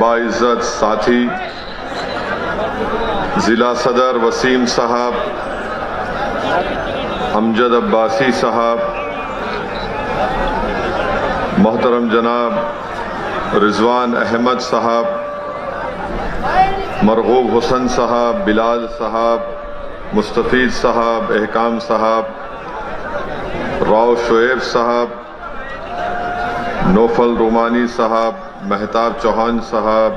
बाइज़्ज़त साथी ज़िला सदर वसीम साहब, अमजद अब्बासी साहब, मोहतरम जनाब रिजवान अहमद साहब, मरगूब हुसन साहब, बिलाल साहब, मुस्तफ़ीद साहब, एहकाम साहब, राव शुएब साहब, नौफल रुमानी साहब, महताब चौहान साहब,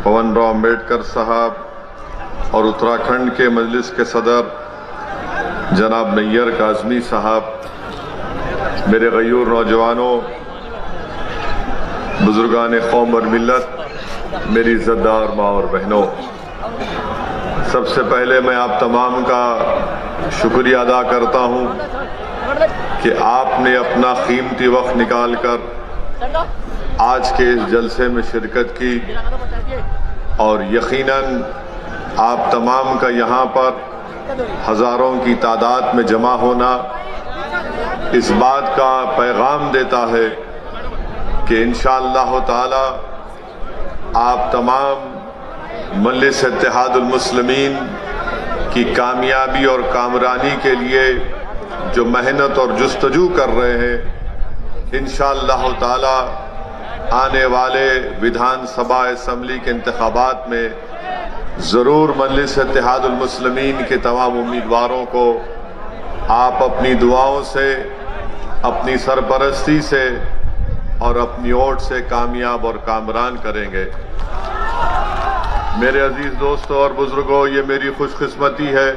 पवन राव अम्बेडकर साहब और उत्तराखंड के मजलिस के सदर जनाब नैयर काज़मी साहब, मेरे गयूर नौजवानों, बुजुर्गान कौम और मिल्लत, मेरी इज़्ज़तदार माँ और बहनों, सबसे पहले मैं आप तमाम का शुक्रिया अदा करता हूँ कि आपने अपना कीमती वक्त निकाल कर आज के इस जलसे में शिरकत की और यकीनन आप तमाम का यहाँ पर हज़ारों की तादाद में जमा होना इस बात का पैगाम देता है कि इंशाअल्लाह ताला आप तमाम मजलिस इत्तेहादुल मुस्लिमीन की कामयाबी और कामरानी के लिए जो मेहनत और जुस्तजू कर रहे हैं, इंशाअल्लाह ताला आने वाले विधानसभा असम्बली के इंतखाबात में ज़रूर मजलिस इत्तेहादुल मुस्लिमीन के तमाम उम्मीदवारों को आप अपनी दुआओं से, अपनी सरपरस्ती से और अपनी वोट से कामयाब और कामरान करेंगे। मेरे अजीज दोस्तों और बुजुर्गों, ये मेरी खुशकिस्मती है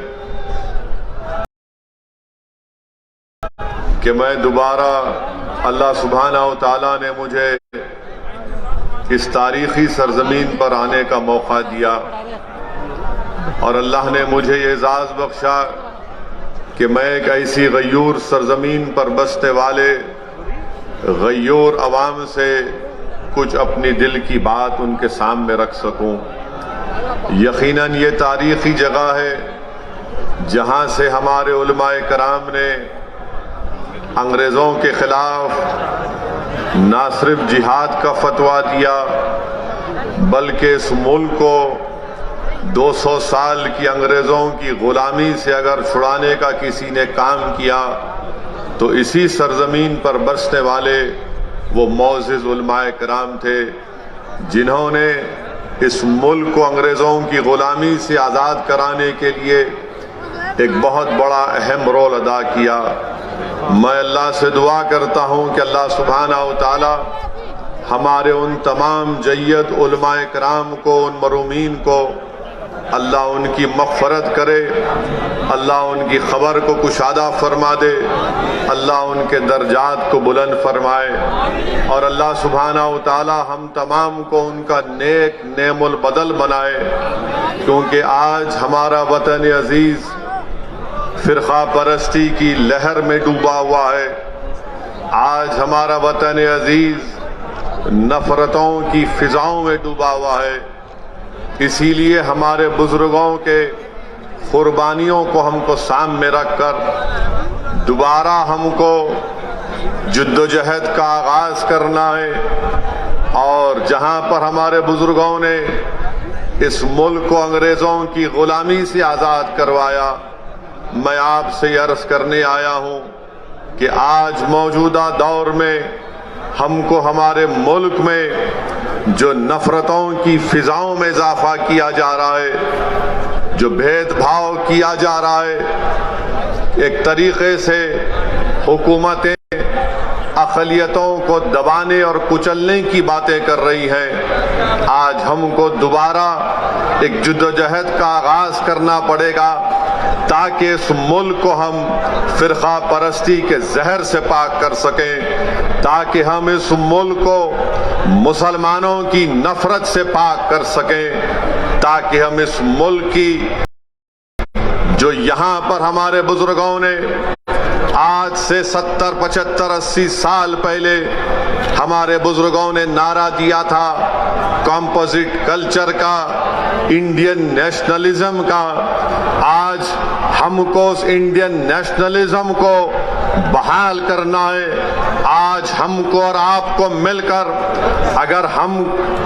कि मैं दोबारा अल्लाह सुब्हानहू तआला ने मुझे इस तारीखी सरजमीन पर आने का मौका दिया और अल्लाह ने मुझे ये एजाज़ बख्शा कि मैं एक ऐसी गयूर सरजमीन पर बसने वाले गयूर अवाम से कुछ अपनी दिल की बात उनके सामने रख सकूं। यकीनन ये तारीखी जगह है जहां से हमारे उलमाए कराम ने अंग्रेज़ों के खिलाफ ना सिर्फ जिहाद का फतवा दिया बल्कि इस मुल्क को 200 साल की अंग्रेज़ों की गुलामी से अगर छुड़ाने का किसी ने काम किया तो इसी सरजमीन पर बसने वाले वो मोअज़्ज़िज़ उलमाए कराम थे जिन्होंने इस मुल्क को अंग्रेज़ों की गुलामी से आज़ाद कराने के लिए एक बहुत बड़ा अहम रोल अदा किया। मैं अल्लाह से दुआ करता हूँ कि अल्लाह सुब्हानहू तआला हमारे उन तमाम जय्यद उलमाए कराम को, उन मरूमीन को अल्लाह उनकी मग़फ़रत करे, अल्लाह उनकी ख़बर को कुशादा फरमा दे, अल्लाह उनके दर्जात को बुलंद फरमाए और अल्लाह सुब्हानहू तआला हम तमाम को उनका नेक नेमुल बदल बनाए, क्योंकि आज हमारा वतन अजीज़ फ़िरक़ा परस्ती की लहर में डूबा हुआ है। आज हमारा वतन अजीज़ नफ़रतों की फ़िज़ाओं में डूबा हुआ है। इसीलिए हमारे बुज़ुर्गों के क़ुरबानियों को हमको सामने रख कर दोबारा हमको जद्दोजहद का आगाज़ करना है और जहाँ पर हमारे बुज़ुर्गों ने इस मुल्क को अंग्रेज़ों की ग़ुलामी से आज़ाद करवाया, मैं आपसे अर्ज़ करने आया हूँ कि आज मौजूदा दौर में हमको हमारे मुल्क में जो नफ़रतों की फ़िज़ाओं में इजाफ़ा किया जा रहा है, जो भेदभाव किया जा रहा है, एक तरीक़े से हुकूमतें अक़लियतों को दबाने और कुचलने की बातें कर रही हैं। आज हमको दोबारा एक जद्दोजहद का आगाज़ करना पड़ेगा ताकि इस मुल्क को हम फ़िरक़ा परस्ती के जहर से पाक कर सकें, ताकि हम इस मुल्क को मुसलमानों की नफ़रत से पाक कर सकें, ताकि हम इस मुल्क की जो यहाँ पर हमारे बुजुर्गों ने आज से 70, 75, 80 साल पहले हमारे बुजुर्गों ने नारा दिया था कंपोजिट कल्चर का, इंडियन नेशनलिज्म का, आज हमको उस इंडियन नेशनलिज्म को बहाल करना है। आज हमको और आपको मिलकर अगर हम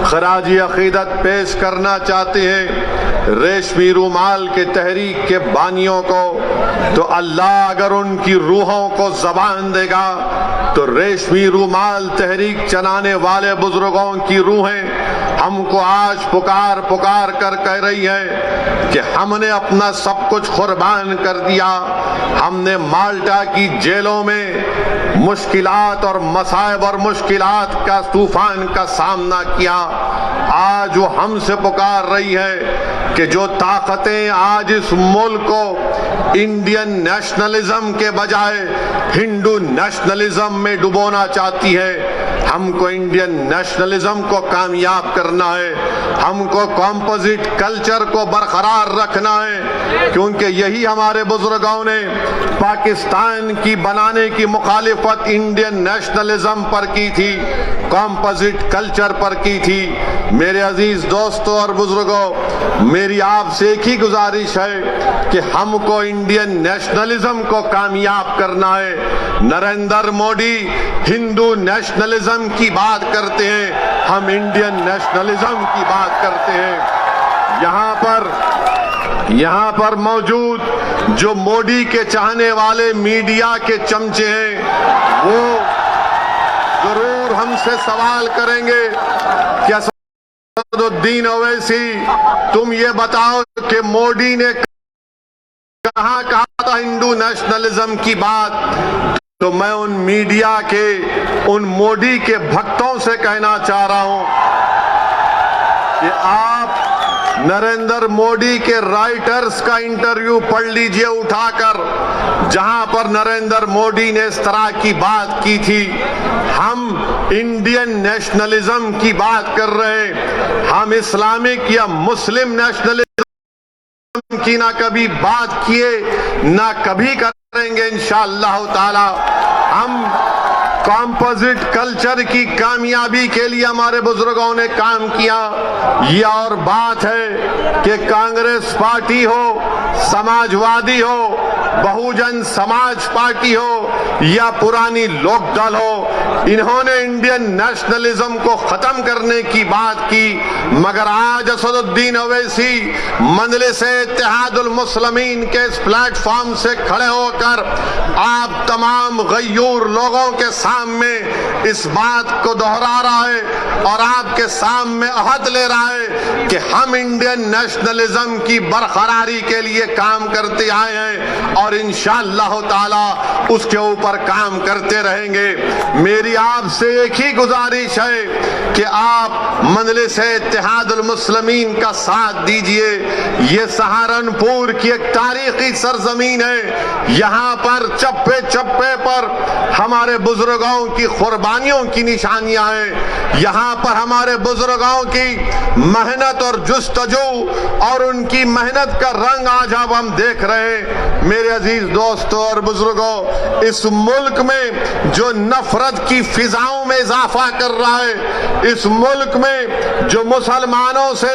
खराजी अकीदत पेश करना चाहते हैं रेशमी रूमाल के तहरीक के बानियों को, तो अल्लाह अगर उनकी रूहों को जबान देगा तो रेशमी रूमाल तहरीक चलाने वाले बुजुर्गों की रूहें हमको आज पुकार पुकार कर कह रही है कि हमने अपना सब कुछ कुर्बान कर दिया। हमने माल्टा की जेलों में मुश्किलात और मसाइब और मुश्किलात का तूफान का सामना किया। आज वो हमसे पुकार रही है कि जो ताकतें आज इस मुल्क को इंडियन नेशनलिज्म के बजाय हिंदू नेशनलिज्म में डुबोना चाहती है, हमको इंडियन नेशनलिज्म को कामयाब करना है, हमको कॉम्पोजिट कल्चर को बरकरार रखना है, क्योंकि यही हमारे बुजुर्गों ने पाकिस्तान की बनाने की मुखालिफत इंडियन नेशनलिज्म पर की थी, कॉम्पोजिट कल्चर पर की थी। मेरे अजीज दोस्तों और बुजुर्गों, मेरी आपसे एक ही गुजारिश है कि हमको इंडियन नेशनलिज्म को कामयाब करना है। नरेंद्र मोदी हिंदू नेशनलिज्म की बात करते हैं, हम इंडियन नेशनलिज्म की बात करते हैं। यहाँ पर मौजूद जो मोदी के चाहने वाले मीडिया के चमचे हैं वो जरूर हमसे सवाल करेंगे कि असदुद्दीन ओवैसी, तुम ये बताओ कि मोदी ने कहाँ कहा था हिंदू नेशनलिज्म की बात। तो मैं उन मीडिया के, उन मोदी के भक्तों से कहना चाह रहा हूं कि आप नरेंद्र मोदी के राइटर्स का इंटरव्यू पढ़ लीजिए उठाकर, जहां पर नरेंद्र मोदी ने इस तरह की बात की थी। हम इंडियन नेशनलिज्म की बात कर रहे हैं, हम इस्लामिक या मुस्लिम नेशनलिज्म की ना कभी बात किए ना कभी करेंगे इंशाअल्लाह ताला। हम कॉम्पोजिट कल्चर की कामयाबी के लिए हमारे बुजुर्गों ने काम किया। यह और बात है कि कांग्रेस पार्टी हो, समाजवादी हो, बहुजन समाज पार्टी हो या पुरानी लोकदल हो, इन्होंने इंडियन नेशनलिज्म को खत्म करने की बात की, मगर आज असदुद्दीन ओवैसी मजलिस-ए-इत्तेहादुल मुस्लिमीन के इस प्लेटफॉर्म से खड़े होकर आप तमाम गयूर लोगों के सामने इस बात को दोहरा रहा है और आपके सामने अहद ले रहा है कि हम इंडियन नेशनलिज्म की बरकरारी के लिए काम करते आए हैं और इंशाअल्लाह ताला उसके ऊपर काम करते रहेंगे। मेरी आपसे एक ही गुजारिश है कि आप मजलिस-ए-इत्तेहादुल मुस्लिमीन का साथ दीजिए। ये सहारनपुर की एक तारीखी सरजमीन है, यहाँ पर चप्पे चप्पे पर हमारे बुजुर्गों की कुर्बानियों की निशानियां हैं। यहाँ पर हमारे बुजुर्गों की मेहनत और जुस्तजू और उनकी मेहनत का रंग आज अब हम देख रहे हैं। मेरे अजीज दोस्तों और बुजुर्गों, इस मुल्क में जो नफरत की फिजाओं में इजाफा कर रहा है, इस मुल्क में जो मुसलमानों से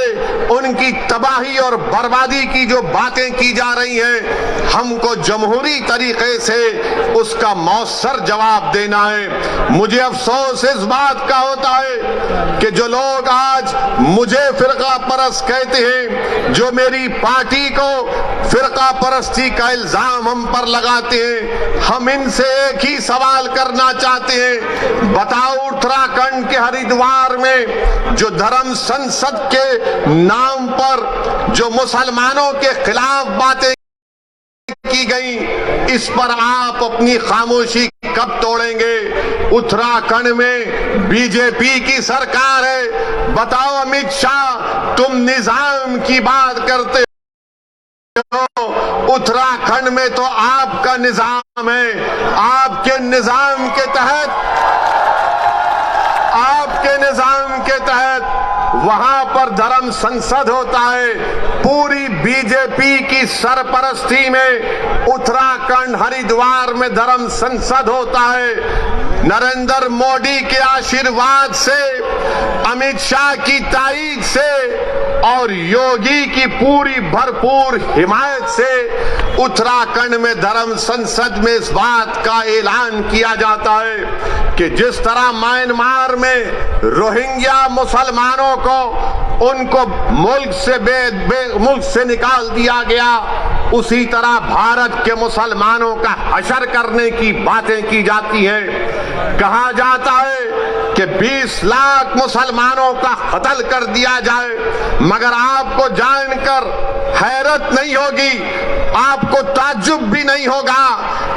उनकी तबाही और बर्बादी की जो बातें की जा रही हैं, हमको जमहूरी तरीके से उसका मौसर जवाब देना है। मुझे अफसोस इस बात का होता है कि जो लोग आज मुझे फिरका परस्त कहते हैं, जो मेरी पार्टी को फिरका परस्ती का इल्जाम हम पर लगाते हैं, हम इनसे एक ही सवाल करना चाहते हैं। बताओ, उत्तराखंड के हरिद्वार में जो धर्म संसद के नाम पर जो मुसलमानों के खिलाफ बातें की गई, इस पर आप अपनी खामोशी कब तोड़ेंगे? उत्तराखंड में बीजेपी की सरकार है। बताओ अमित शाह, तुम निजाम की बात करते हो, उत्तराखंड में तो आपका निजाम है। आपके निजाम के तहत वहां पर धर्म संसद होता है। पूरी बीजेपी की सरपरस्ती में उत्तराखंड हरिद्वार में धर्म संसद होता है। नरेंद्र मोदी के आशीर्वाद से अमित शाह की तारीख से और योगी की पूरी भरपूर हिमायत से उत्तराखंड में धर्म संसद में इस बात का ऐलान किया जाता है कि जिस तरह म्यांमार में रोहिंग्या मुसलमानों को उनको मुल्क से निकाल दिया गया, उसी तरह भारत के मुसलमानों का हशर करने की बातें की जाती हैं। कहा जाता है कि 20 लाख मुसलमानों का कत्ल कर दिया जाए, मगर आपको जानकर हैरत नहीं होगी, आपको ताज्जुब भी नहीं होगा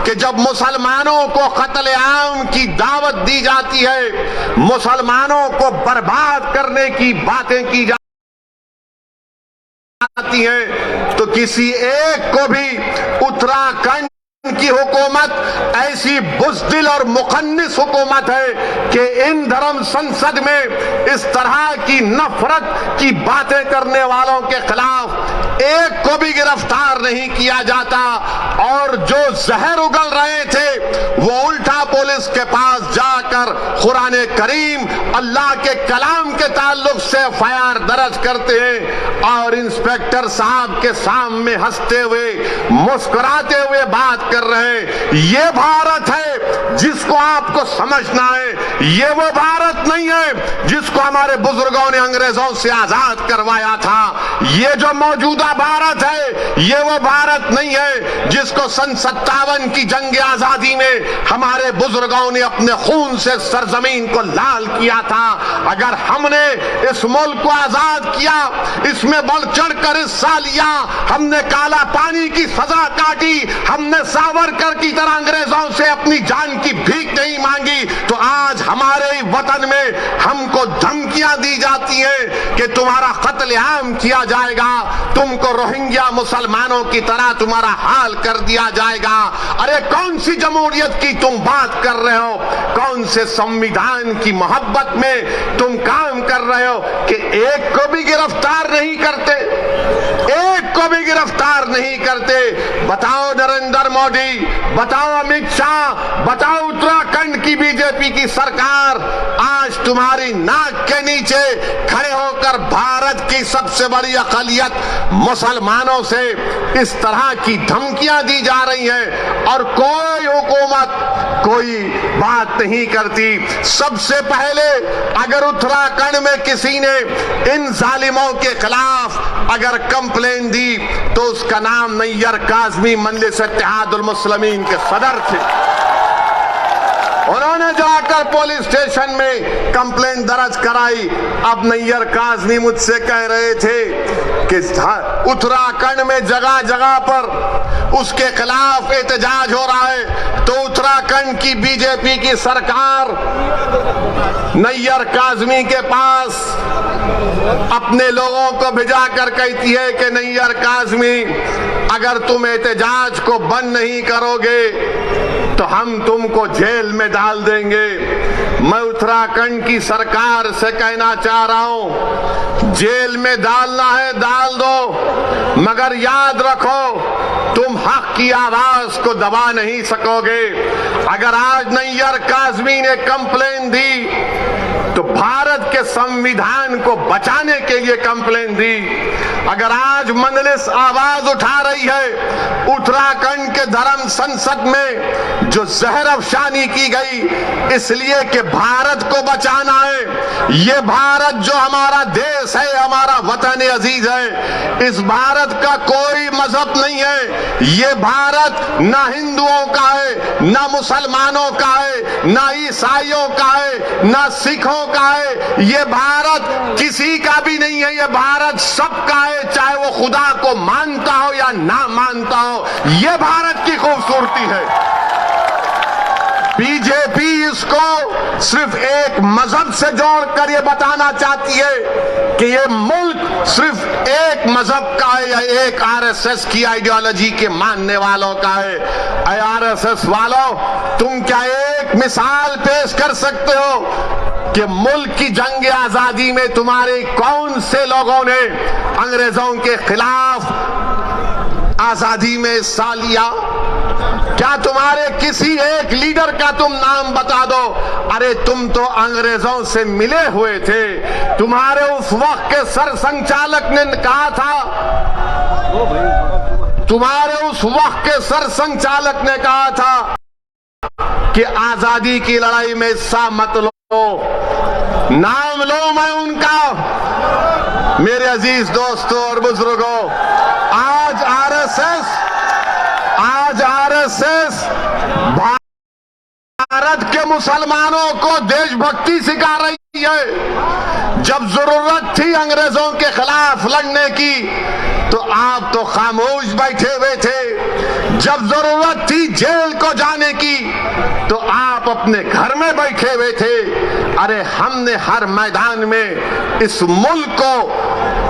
कि जब मुसलमानों को कत्ल आम की दावत दी जाती है, मुसलमानों को बर्बाद करने की बातें की जाती हैं, तो किसी एक को भी उत्तराखंड की हुकूमत ऐसी बुज़दिल और मुखन्निस हुकूमत है कि इन धर्म संसद में इस तरह की नफरत की बातें करने वालों के खिलाफ एक को भी गिरफ्तार नहीं किया जाता। और जो जहर उगल रहे थे वो उल्टा पुलिस के पास जाकर कुरान करीम अल्लाह के कलाम के ताल्लुक से एफआईआर दर्ज करते हैं और इंस्पेक्टर साहब के सामने हंसते हुए मुस्कुराते हुए बात कर रहे हैं। ये भारत है जिसको आपको समझना है, ये वो भारत नहीं है जिसको हमारे बुजुर्गों ने अंग्रेजों से आजाद करवाया था। ये जो मौजूदा भारत है ये वो भारत नहीं है जिसको सन 57 की जंग आजादी में हमारे बुजुर्गों ने अपने खून से सरजमीन को लाल किया था। अगर हमने इस मुल्क को आजाद किया, इसमें बढ़ चढ़कर हिस्सा लिया, हमने काला पानी की सजा काटी, हमने सावरकर की तरह अंग्रेजों से अपनी जान की भीख नहीं मांगी, तो आज हमारे वतन में हमको धमकियां दी जाती हैं कि तुम्हारा कत्लेआम किया जाएगा, तुमको रोहिंग्या मुसलमानों की तरह तुम्हारा हाल कर दिया जाएगा। अरे कौन सी जमहूरियत की तुम बात कर रहे हो? कौन से संविधान की मोहब्बत में तुम काम कर रहे हो कि एक को भी गिरफ्तार नहीं करते, एक को भी गिरफ्तार नहीं करते? बताओ नरेंद्र मोदी, बताओ अमित शाह, बताओ उत्तराखंड की बीजेपी की सरकार आज तुम्हारी नाक के नीचे खड़े होकर भारत की सबसे बड़ी अक़लियत मुसलमानों से इस तरह की धमकियां दी जा रही हैं और कोई हुकूमत कोई बात नहीं करती। सबसे पहले अगर उत्तराखंड में किसी ने इन जालिमों के खिलाफ अगर कंप्लेन दी तो उसका नाम नैयर काज़मी मजलिस इत्तेहादुल मुस्लिमीन के सदर थे। उन्होंने जाकर पुलिस स्टेशन में कंप्लेन दर्ज कराई। अब नैयर काज़मी मुझसे कह रहे थे कि उत्तराखंड में जगह जगह पर उसके खिलाफ एहतजाज हो रहा है, तो उत्तराखंड की बीजेपी की सरकार नैयर काज़मी के पास अपने लोगों को भिजा कर कहती है कि नैयर काज़मी, अगर तुम एहतजाज को बंद नहीं करोगे तो हम तुमको जेल में डाल देंगे। मैं उत्तराखंड की सरकार से कहना चाह रहा हूं, जेल में डालना है डाल दो, मगर याद रखो तुम हक की आवाज को दबा नहीं सकोगे। अगर आज नैयर काज़मी ने कंप्लेन दी तो भारत के संविधान को बचाने के लिए कंप्लेन दी। अगर आज मजलिस आवाज उठा रही है उत्तराखंड के धर्म संसद में जो जहर अफशानी की गई इसलिए कि भारत को बचाना है, ये भारत जो हमारा देश है, हमारा वतन अजीज है, इस भारत का कोई मजहब नहीं है। ये भारत ना हिंदुओं का है, ना मुसलमानों का है, ना ईसाइयों का है, ना सिखों का है। ये भारत किसी का भी नहीं है, ये भारत सबका है, चाहे वो खुदा को मानता हो या ना मानता हो। ये भारत की खूबसूरती है। बीजेपी इसको सिर्फ एक मजहब से जोड़कर ये बताना चाहती है कि ये मुल्क सिर्फ एक मजहब का है या एक आरएसएस की आइडियोलॉजी के मानने वालों का है। आरएसएस वालों, तुम क्या एक मिसाल पेश कर सकते हो कि मुल्क की जंग आजादी में तुम्हारे कौन से लोगों ने अंग्रेजों के खिलाफ आजादी में हिस्सा लिया? क्या तुम्हारे किसी एक लीडर का तुम नाम बता दो? अरे तुम तो अंग्रेजों से मिले हुए थे। तुम्हारे उस वक्त के सर संचालक ने कहा था, तुम्हारे उस वक्त के सर संचालक ने कहा था कि आजादी की लड़ाई में हिस्सा मत लो। नाम लो मैं उनका। मेरे अजीज दोस्तों और बुजुर्गों, आज आरएसएस भारत के मुसलमानों को देशभक्ति सिखा रही है। जब जरूरत थी अंग्रेजों के खिलाफ लड़ने की तो आप तो खामोश बैठे हुए थे। जब जरूरत थी जेल को जाने की तो आप अपने घर में बैठे हुए थे। अरे हमने हर मैदान में इस मुल्क को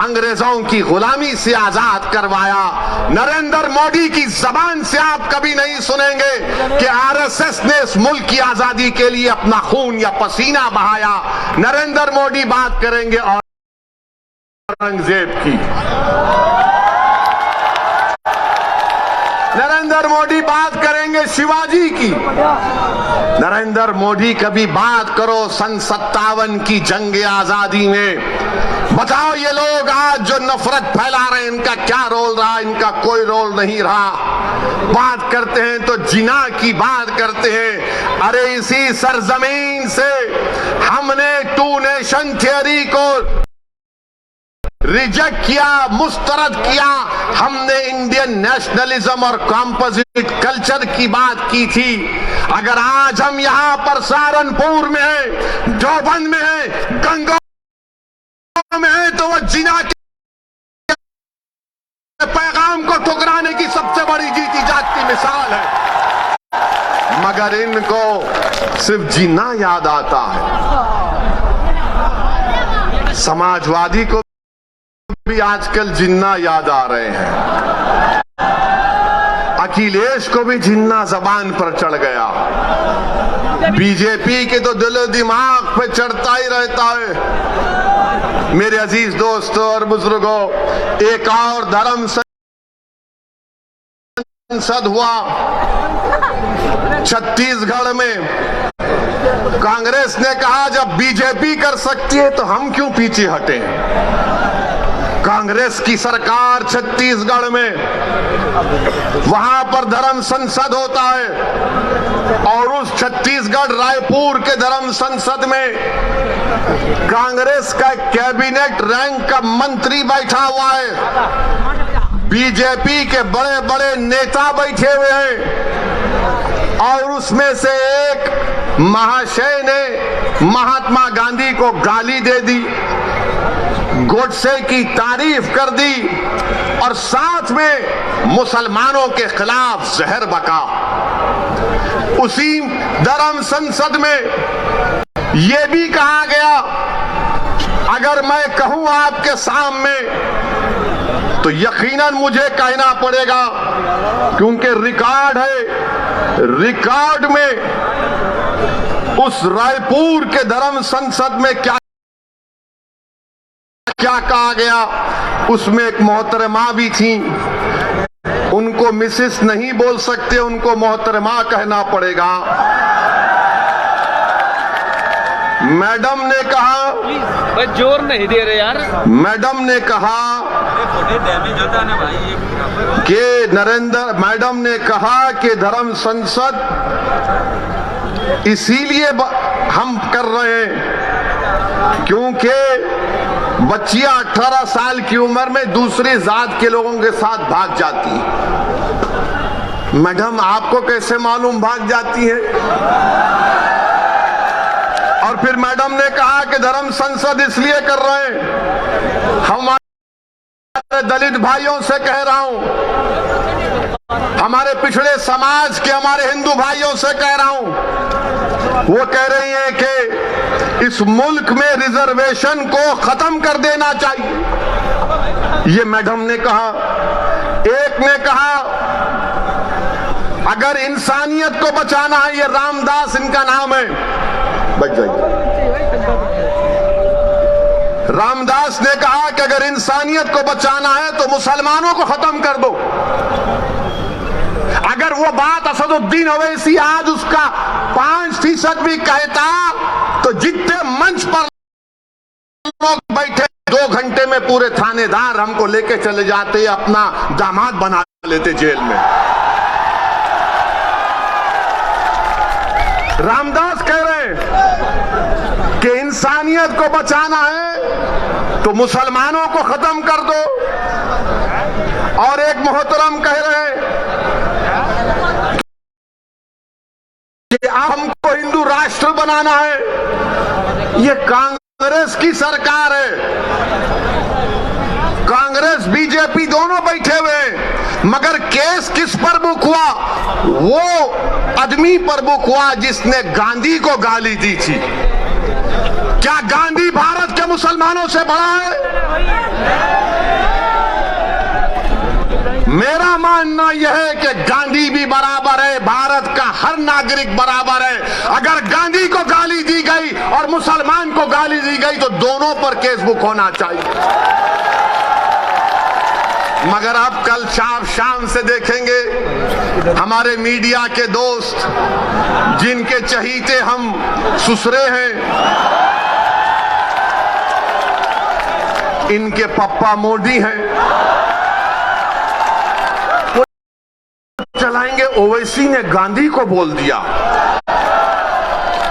अंग्रेजों की गुलामी से आजाद करवाया। नरेंद्र मोदी की जबान से आप कभी नहीं सुनेंगे कि आरएसएस ने इस मुल्क की आजादी के लिए अपना खून या पसीना बहाया। नरेंद्र मोदी बात करेंगे औरंगजेब की, नरेंद्र मोदी बात करेंगे शिवाजी की। नरेंद्र मोदी कभी बात करो सन 57 की जंग आजादी में। बताओ ये लोग आज जो नफरत फैला रहे हैं इनका क्या रोल रहा? इनका कोई रोल नहीं रहा। बात करते हैं तो जिना की बात करते हैं। अरे इसी सरजमीन से हमने 2 नेशन थियरी को रिजेक्ट किया, मुस्तरद किया। हमने इंडियन नेशनलिज्म और कॉम्पोजिट कल्चर की बात की थी। अगर आज हम यहां पर सहारनपुर में है, देवबंद में है, गंगा में है तो वह जिना के पैगाम को ठुकराने की सबसे बड़ी जीती जागती मिसाल है। मगर इनको सिर्फ जिना याद आता है। समाजवादी को भी आजकल जिन्ना याद आ रहे हैं। अखिलेश को भी जिन्ना जबान पर चढ़ गया। बीजेपी के तो दिलो दिमाग पे चढ़ता ही रहता है। मेरे अजीज दोस्तों और बुजुर्गों, एक और धर्म संसद हुआ छत्तीसगढ़ में। कांग्रेस ने कहा जब बीजेपी कर सकती है तो हम क्यों पीछे हटे। कांग्रेस की सरकार छत्तीसगढ़ में, वहां पर धर्म संसद होता है और उस छत्तीसगढ़ रायपुर के धर्म संसद में कांग्रेस का कैबिनेट रैंक का मंत्री बैठा हुआ है। बीजेपी के बड़े बड़े नेता बैठे हुए हैं और उसमें से एक महाशय ने महात्मा गांधी को गाली दे दी, गोडसे की तारीफ कर दी और साथ में मुसलमानों के खिलाफ जहर बका। उसी धर्म संसद में यह भी कहा गया, अगर मैं कहूं आपके सामने तो यकीनन मुझे कहना पड़ेगा क्योंकि रिकॉर्ड है। रिकॉर्ड में उस रायपुर के धर्म संसद में क्या कहा गया, उसमें एक मोहतरमा भी थी। उनको मिसेस नहीं बोल सकते, उनको मोहतरमा कहना पड़ेगा। मैडम ने कहा, जोर नहीं दे रहे यार। मैडम ने कहा कि मैडम ने कहा कि धर्म संसद इसीलिए हम कर रहे हैं क्योंकि बच्चियां 18 साल की उम्र में दूसरी जात के लोगों के साथ भाग जाती है। मैडम आपको कैसे मालूम भाग जाती है? और फिर मैडम ने कहा कि धर्म संसद इसलिए कर रहे हैं, हमारे दलित भाइयों से कह रहा हूं, हमारे पिछड़े समाज के हमारे हिंदू भाइयों से कह रहा हूं। वो कह रही हैं कि इस मुल्क में रिजर्वेशन को खत्म कर देना चाहिए। ये मैडम ने कहा। एक ने कहा अगर इंसानियत को बचाना है, ये रामदास इनका नाम है, बच जाइए। रामदास ने कहा कि अगर इंसानियत को बचाना है तो मुसलमानों को खत्म कर दो। अगर वो बात असदुद्दीन ओवैसी आज उसका 5% भी कहता तो जितने मंच पर लोग बैठे 2 घंटे में पूरे थानेदार हमको लेके चले जाते, अपना दामाद बना लेते जेल में। रामदास कह रहे हैं कि इंसानियत को बचाना है तो मुसलमानों को खत्म कर दो, और एक मोहतरम कह रहे हैं कि हमको हिंदू राष्ट्र बनाना है। ये कांग्रेस की सरकार है, कांग्रेस बीजेपी दोनों बैठे हुए हैं, मगर केस किस पर बुक हुआ? वो आदमी पर बुक हुआ जिसने गांधी को गाली दी थी। क्या गांधी भारत के मुसलमानों से बड़ा है? मेरा मानना यह है कि गांधी भी बराबर है, भारत का हर नागरिक बराबर है। अगर गांधी को गाली दी गई और मुसलमान को गाली दी गई तो दोनों पर केस बुक होना चाहिए। मगर अब कल शाम से देखेंगे हमारे मीडिया के दोस्त जिनके चहीते हम ससुरे हैं, इनके पप्पा मोदी हैं, चलाएंगे ओवैसी ने गांधी को बोल दिया।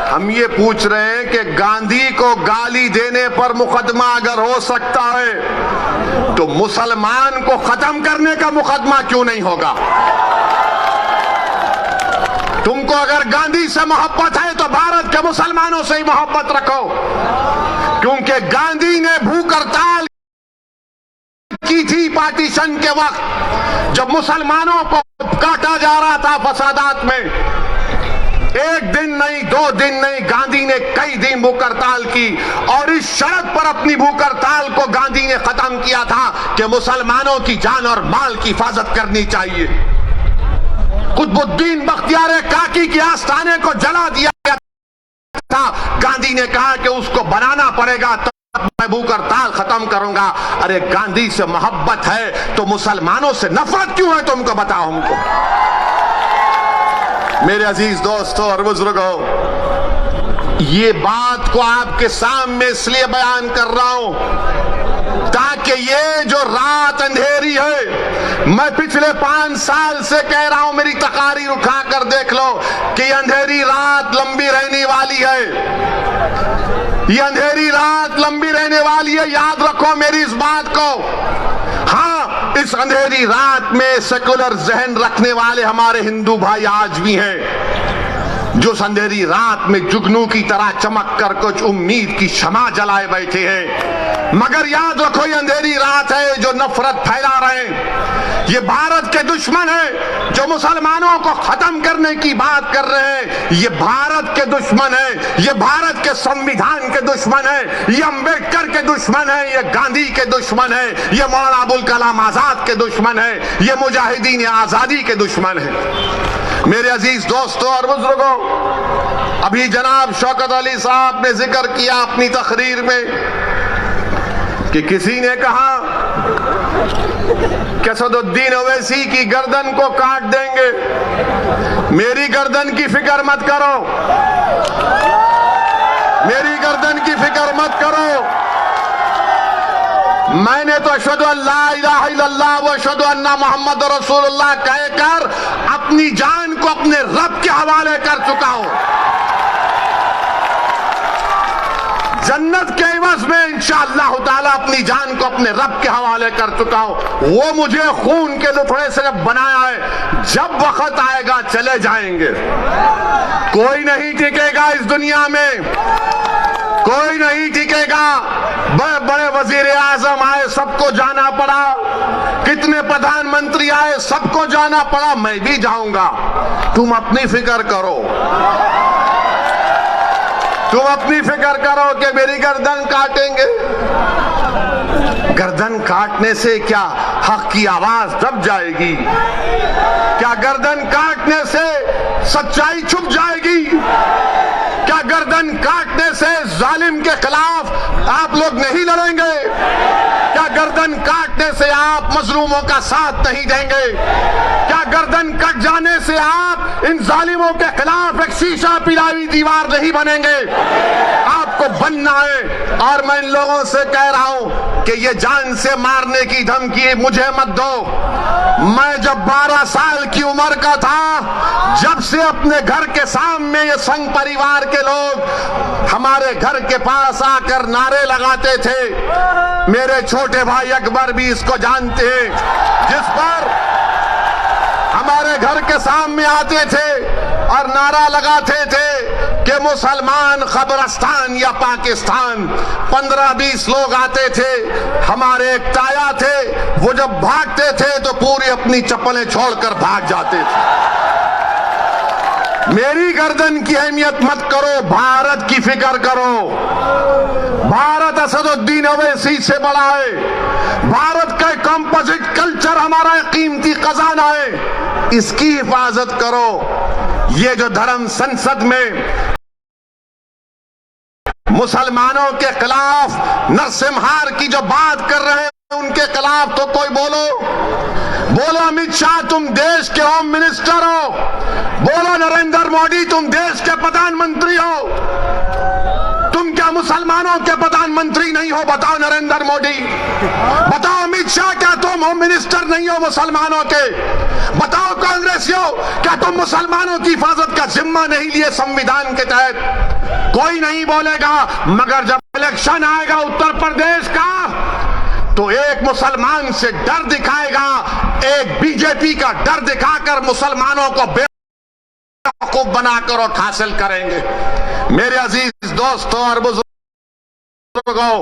हम ये पूछ रहे हैं कि गांधी को गाली देने पर मुकदमा अगर हो सकता है तो मुसलमान को खत्म करने का मुकदमा क्यों नहीं होगा? तुमको अगर गांधी से मोहब्बत है तो भारत के मुसलमानों से ही मोहब्बत रखो, क्योंकि गांधी ने भूख हड़ताल की थी पार्टीशन के वक्त, जब मुसलमानों को काटा जा रहा था फसादात में। 1 दिन नहीं, 2 दिन नहीं, गांधी ने कई दिन भूख हड़ताल की, और इस शर्त पर अपनी भूख हड़ताल को गांधी ने खत्म किया था कि मुसलमानों की जान और माल की हिफाजत करनी चाहिए। कुतुबुद्दीन बख्तियार काकी के आस्थाने को जला दिया गया था, गांधी ने कहा कि उसको बनाना पड़ेगा तब मैं भूख हड़ताल खत्म करूंगा। अरे गांधी से मोहब्बत है तो मुसलमानों से नफरत क्यों है? तुमको बताओ हमको। मेरे अजीज दोस्तों और बुजुर्गों, ये बात को आपके सामने इसलिए बयान कर रहा हूं ताकि ये जो रात अंधेरी है, मैं पिछले 5 साल से कह रहा हूं, मेरी तकारीर उठा कर देख लो कि अंधेरी रात लंबी रहने वाली है। ये अंधेरी रात लंबी रहने वाली है, याद रखो मेरी इस बात को। हाँ, इस अंधेरी रात में सेकुलर जहन रखने वाले हमारे हिंदू भाई आज भी हैं, जो अंधेरी रात में जुगनू की तरह चमक कर कुछ उम्मीद की शमा जलाए बैठे हैं। मगर याद रखो ये अंधेरी रात है जो नफरत फैला रहे हैं, ये भारत के दुश्मन है जो मुसलमानों को खत्म करने की बात कर रहे हैं। ये भारत के दुश्मन है, ये भारत के संविधान के दुश्मन है, ये अंबेडकर के दुश्मन है, ये गांधी के दुश्मन है, ये मौलाना अबुल कलाम आजाद के दुश्मन है, ये मुजाहिदीन आजादी के दुश्मन है। मेरे अजीज दोस्तों और बुजुर्गों, अभी जनाब शौकत अली साहब ने जिक्र किया अपनी तकरीर में कि किसी ने कहा कि असदुद्दीन ओवैसी की गर्दन को काट देंगे। मेरी गर्दन की फिक्र मत करो, मेरी गर्दन की फिक्र मत करो। मैंने तो अशहदु अल्ला इलाहा इल्लल्लाह व अशहदु अन्ना मुहम्मद रसूलुल्लाह कहकर अपनी जान को अपने रब के हवाले कर चुका हूं। जन्नत के एवज में इंशाअल्लाह ताला अपनी जान को अपने रब के हवाले कर चुका हूं। वो मुझे खून के लुथड़े से बनाया है, जब वक्त आएगा चले जाएंगे। कोई नहीं टिकेगा इस दुनिया में, कोई नहीं टिकेगा। बड़े बड़े वजीर आजम आए, सबको जाना पड़ा, कितने प्रधानमंत्री आए, सबको जाना पड़ा, मैं भी जाऊंगा। तुम अपनी फिक्र करो, तुम अपनी फिक्र करो कि मेरी गर्दन काटेंगे। गर्दन काटने से क्या हक की आवाज दब जाएगी? क्या गर्दन काटने से सच्चाई छुप जाएगी? क्या गर्दन काटने से जालिम के खिलाफ आप लोग नहीं लड़ेंगे? क्या गर्दन काटने से आप मजलूमों का साथ नहीं देंगे? क्या गर्दन कट जाने से आप इन जालिमों के खिलाफ एक शीशा पिलावी दीवार नहीं बनेंगे? आपको बनना है। और मैं इन लोगों से कह रहा हूं कि ये जान से मारने की धमकी मुझे मत दो। मैं जब 12 साल की उम्र का था, जब से अपने घर के सामने ये संघ परिवार के लोग हमारे घर के पास आकर नारे लगाते थे, मेरे छोटे भाई अकबर भी इसको जानते हैं, जिस पर हमारे घर के सामने आते थे और नारा लगाते थे कि मुसलमान कब्रिस्तान या पाकिस्तान। 15-20 लोग आते थे, हमारे एक ताया थे, वो जब भागते थे तो पूरी अपनी चप्पलें छोड़कर भाग जाते थे। मेरी गर्दन की अहमियत मत करो, भारत की फिक्र करो। भारत असदुद्दीन अवैसी से बड़ा है। भारत का कंपोजिट कल्चर हमारा कीमती खजाना है, इसकी हिफाजत करो। ये जो धर्म संसद में मुसलमानों के खिलाफ नरसिम्हार की जो बात कर रहे हैं, उनके खिलाफ तो कोई बोलो। अमित शाह तुम देश के होम मिनिस्टर हो, बोलो नरेंद्र मोदी तुम देश के प्रधानमंत्री हो। तुम क्या मुसलमानों के प्रधानमंत्री नहीं हो? बताओ नरेंद्र मोदी, बताओ अमित शाह, क्या तुम होम मिनिस्टर नहीं हो मुसलमानों के? बताओ कांग्रेसियों, क्या तुम मुसलमानों की हिफाजत का जिम्मा नहीं लिए संविधान के तहत? कोई नहीं बोलेगा। मगर जब इलेक्शन आएगा उत्तर प्रदेश का, तो एक मुसलमान से डर दिखाएगा, एक बीजेपी का डर दिखाकर मुसलमानों को बेवकूफ बनाकर और हासिल करेंगे। मेरे अजीज दोस्तों और बुजुर्गों,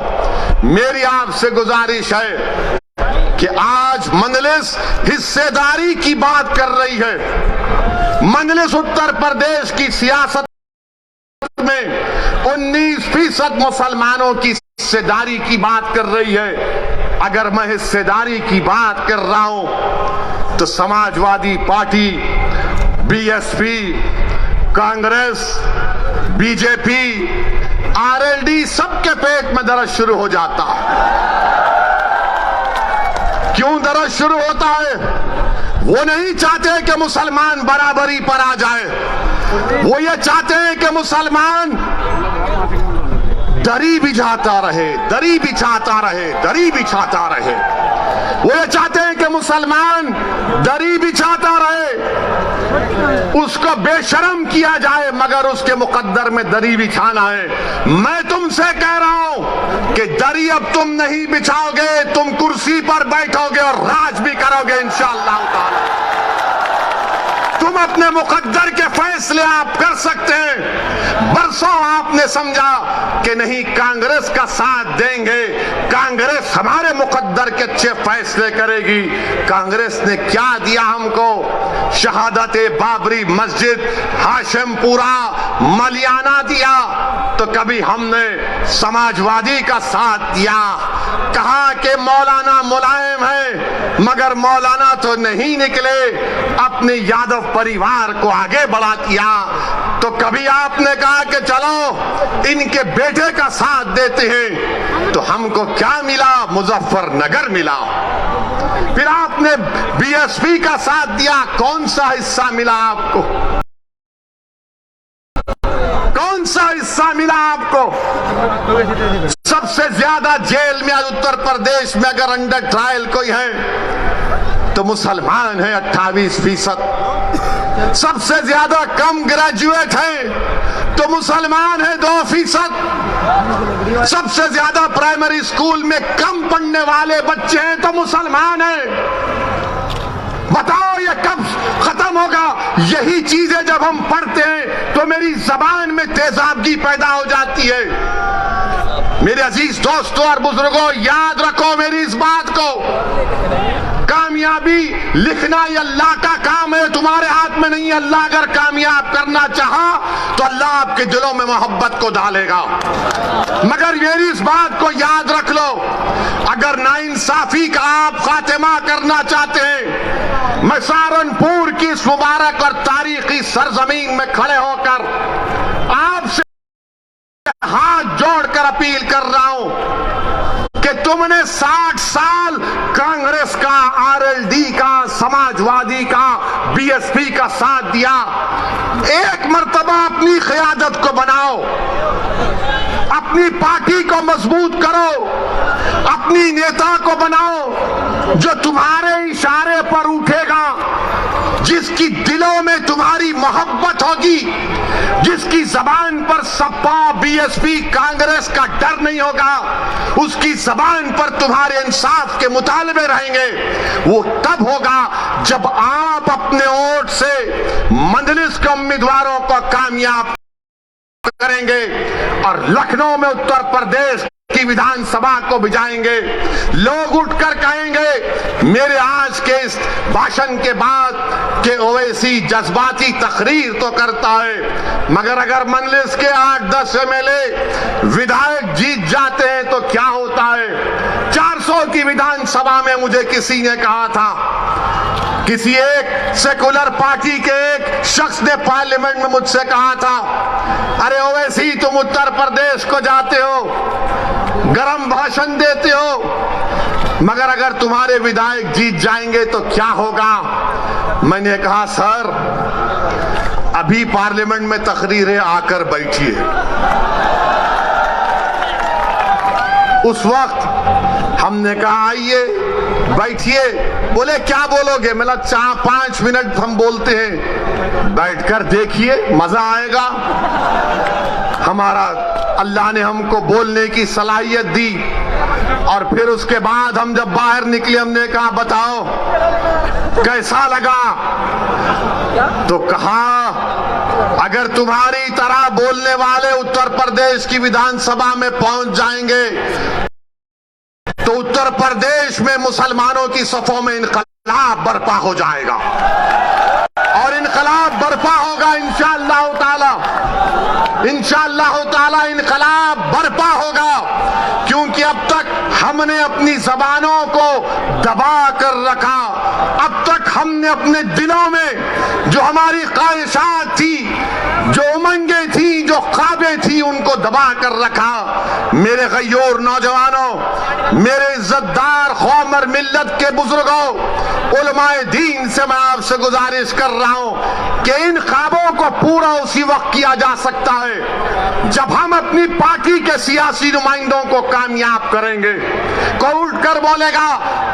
मेरी आपसे गुजारिश है कि आज मजलिस हिस्सेदारी की बात कर रही है। मजलिस उत्तर प्रदेश की सियासत में 19% मुसलमानों की हिस्सेदारी की बात कर रही है। अगर मैं हिस्सेदारी की बात कर रहा हूं तो Samajwadi party, BSP, Congress, BJP, RLD, सबके पेट में दर्द शुरू हो जाता है। क्यों दर्द शुरू होता है? वो नहीं चाहते कि मुसलमान बराबरी पर आ जाए, वो ये चाहते हैं कि मुसलमान दरी बिछाता रहे, दरी बिछाता रहे, दरी बिछाता रहे। वो ये चाहते हैं कि मुसलमान दरी बिछाता रहे, उसको बेशर्म किया जाए, मगर उसके मुकद्दर में दरी बिछाना है। मैं तुमसे कह रहा हूं कि दरी अब तुम नहीं बिछाओगे, तुम कुर्सी पर बैठोगे और राज भी करोगे इंशाअल्लाह ताला। तुम अपने मुकद्दर के फैसले आप कर सकते हैं। बरसों आपने समझा कि नहीं कांग्रेस का साथ देंगे, कांग्रेस हमारे मुकद्दर के अच्छे फैसले करेगी। कांग्रेस ने क्या दिया हमको? शहादत बाबरी मस्जिद, हाशिमपुरा, मलियाना दिया। तो कभी हमने समाजवादी का साथ दिया, कहा कि मौलाना मुलायम है, मगर मौलाना तो नहीं निकले, अपने यादव परिवार को आगे बढ़ा दिया। तो कभी आपने कहा कि चलो इनके बेटे का साथ देते हैं, तो हमको क्या मिला? मुजफ्फरनगर मिला। फिर आपने बीएसपी का साथ दिया, कौन सा हिस्सा मिला आपको? कौन सा हिस्सा मिला आपको? सबसे ज्यादा जेल में उत्तर प्रदेश में अगर अंडर ट्रायल कोई है तो मुसलमान है 28%। सबसे ज्यादा कम ग्रेजुएट है तो मुसलमान है 2%। सबसे ज्यादा प्राइमरी स्कूल में कम पढ़ने वाले बच्चे हैं तो मुसलमान है। बताओ ये कब खत्म होगा? यही चीजें जब हम पढ़ते हैं तो मेरी जबान में तेजाबगी पैदा हो जाती है। मेरे अजीज दोस्तों और बुजुर्गों, याद रखो मेरी इस बात को, कामयाबी लिखना ये अल्लाह का काम है, तुम्हारे हाथ में नहीं। अल्लाह अगर कामयाब करना चाहा तो अल्लाह आपके दिलों में मोहब्बत को डालेगा। मगर मेरी इस बात को याद रख लो, अगर नाइंसाफी का आप खात्मा करना चाहते हैं, मैं सहारनपुर की इस मुबारक और तारीखी सरजमीन में खड़े होकर आपसे हाथ जोड़कर अपील कर रहा हूं कि तुमने 60 साल कांग्रेस का, आरएलडी का, समाजवादी का, बीएसपी का साथ दिया। एक मर्तबा अपनी क़यादत को बनाओ, अपनी पार्टी को मजबूत करो, अपनी नेता को बनाओ जो तुम्हारे इशारे पर उठेगा, जिसकी दिलों में तुम्हारी मोहब्बत होगी, जिसकी जबान पर सपा, बीएसपी, कांग्रेस का डर नहीं होगा, उसकी जबान पर तुम्हारे इंसाफ के मुतालबे रहेंगे। वो तब होगा जब आप अपने वोट से मजलिस के उम्मीदवारों को कामयाब करेंगे और लखनऊ में उत्तर प्रदेश की विधानसभा को भिजाएंगे। लोग उठकर कहेंगे मेरे आज के इस भाषण के बाद के ओवैसी जज्बाती तकरीर तो करता है, मगर अगर मजलिस के 8-10 एमएलए विधायक जीत जाते हैं तो क्या होता है। 400 की विधानसभा में मुझे किसी ने कहा था, किसी एक सेकुलर पार्टी के एक शख्स ने पार्लियामेंट में मुझसे कहा था, अरे ओवैसी तुम उत्तर प्रदेश को जाते हो, गरम भाषण देते हो, मगर अगर तुम्हारे विधायक जीत जाएंगे तो क्या होगा। मैंने कहा सर अभी पार्लियामेंट में तकरीर है, आकर बैठिए। उस वक्त हमने कहा आइए बैठिए। बोले क्या बोलोगे? मैं 4-5 मिनट हम बोलते हैं, बैठकर देखिए मजा आएगा। हमारा अल्लाह ने हमको बोलने की सलाहियत दी और फिर उसके बाद हम जब बाहर निकले हमने कहा बताओ कैसा लगा? तो कहा अगर तुम्हारी तरह बोलने वाले उत्तर प्रदेश की विधानसभा में पहुंच जाएंगे तो उत्तर प्रदेश में मुसलमानों की सफों में इनकलाब बर्पा हो जाएगा और इनकलाब बर्पा होगा इंशाअल्लाह ताला, इंशाअल्लाह ताला इनकलाब बर्पा होगा। क्योंकि अब तक हमने अपनी जबानों को दबा कर रखा, अब तक हमने अपने दिलों में जो हमारी ख्वाहिशात थी, जो उमंगें थी, जो ख्वाबें थी, उनको दबा कर रखा। मेरे गय्योर नौजवानों, मेरे इज्जतदार कौम और मिल्लत के बुजुर्गों, उलमाए दीन से मैं आपसे गुजारिश कर रहा हूं कि इन ख्वाबों को पूरा उसी वक्त किया जा सकता है जब हम अपनी पार्टी के सियासी नुमाइंदों को कामयाब करेंगे। कोई उठकर बोलेगा